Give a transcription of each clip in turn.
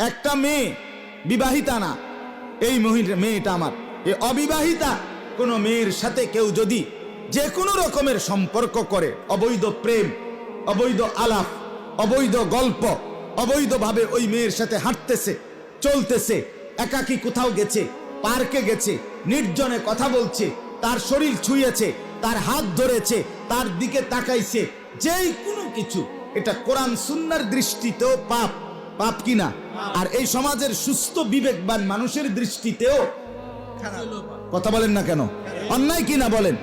একটা মেয়ে বিবাহিতা না, এই মেয়েটা আমার, এই অবিবাহিতা কোনো মেয়ের সাথে কেউ যদি যে কোনো রকমের সম্পর্ক করে, অবৈধ প্রেম, অবৈধ আলাপ, অবৈধ গল্প, অবৈধভাবে ওই মেয়ের সাথে হাঁটতেছে, চলতেছে, একাকী কোথাও গেছে, পার্কে গেছে, নির্জনে কথা বলছে, তার শরীর ছুঁয়েছে, তার হাত ধরেছে, তার দিকে তাকাইছে, যেই কোনো কিছু, এটা কোরআন সুন্নাহর দৃষ্টিতেও পাপ। পাপ কিনা? আর এই সমাজের সুস্থ বিবেকবান মানুষের দৃষ্টিতেও কথা বলেন না কেন? অন্যায় কিনা বলেন?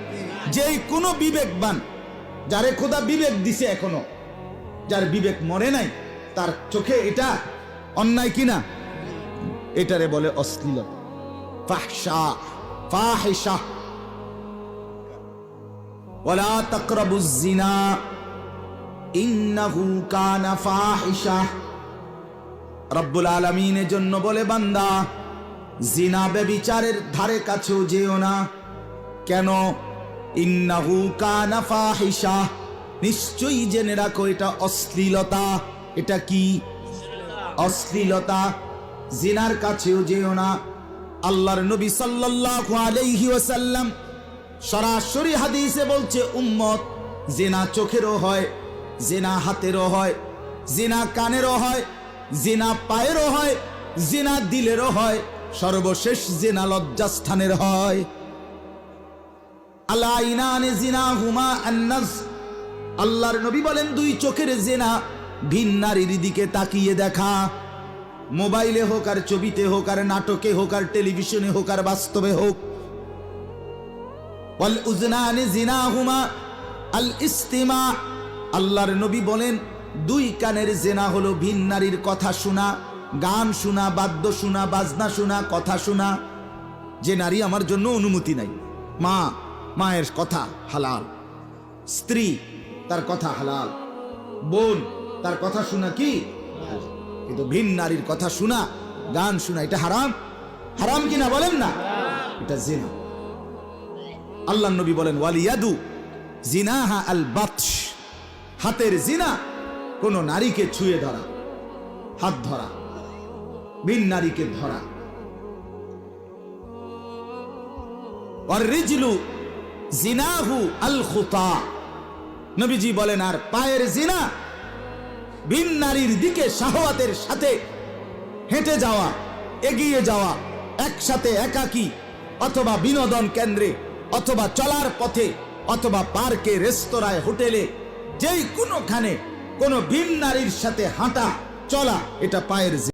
যেই কোনো বিবেকবান, যারে খোদা বিবেক দিছে, এখনো যার বিবেক মরে নাই, তার চোখে এটা অন্যায় কিনা? এটারে বলে অশ্লীলতা, ফাহশা, ফাহিশা। ওয়ালা তাকরাবুজ জিনা ইন্নাহু কানা ফাহিশা। রব্বুল আলামিনের জন্য বলে, বান্দা জিনা ব্যভিচারের ধারে কাছেও যেও না। কেন? ইন্নাহু কানা ফাহিশা, নিশ্চয়ই জেনে রাখো এটা অশ্লীলতা। এটা কি? অশ্লীলতা। জিনার কাছেও যেও না। আল্লাহর নবী সাল্লাল্লাহু আলাইহি ওয়াসাল্লাম সরাসরি হাদিসে বলছে, উম্মত, জিনা চোখেরও হয়, জিনা হাতেরও হয়, জিনা কানেরও হয়, জিনা পায়েরও হয়, জিনা দিলেরও হয়, সর্বশেষ জিনা লজ্জাস্থানের হয়। আলা ইনানে জিনাহুমা আন-নাজ। আল্লাহর নবী বলেন, দুই চোখের জিনা, ভিন নারীর দিকে তাকিয়ে দেখা, মোবাইলে হোক আর ছবিতে হোক আর নাটকে হোক আর টেলিভিশনে হোক আর বাস্তবে হোক। ওয়াল উযনানি জিনাহুমা আল ইস্তিমা। আল্লাহর নবী বলেন, দুই কানের জিনা হলো ভিন নারীর কথা শোনা, গান শোনা, বাদ্য শোনা, বাজনা শোনা, কথা শোনা। যে নারী আমার জন্য অনুমতি নাই, মা, মায়ের কথা হালাল, স্ত্রী তার কথা হালাল, বোন তার কথা শোনা কি? কিন্তু ভিন নারীর কথা শোনা, গান শোনা, এটা হারাম। হারাম কিনা বলেন না? এটা জিনা। আল্লাহর নবী বলেন, ওয়ালিয়াদু জিনাহা আল বাতশ। হাতের জিনা কোন নারীকে ছুঁয়ে ধরা, হাত ধরা, ভিন নারীকে ধরা। আর রিজলু জিনাহু আল খুতা। নবীজি বলেন, আর পায়ের জিনা ভিন নারীর দিকে শাহওয়াতের সাথে হেঁটে যাওয়া, এগিয়ে যাওয়া, একসাথে একাকী অথবা বিনোদন কেন্দ্রে অথবা চলার পথে অথবা পার্কে, রেস্তোরাঁয়, হোটেলে, যেই কোনোখানে কোনো ভিন নারীর সাথে হাঁটা চলা, এটা পায়ের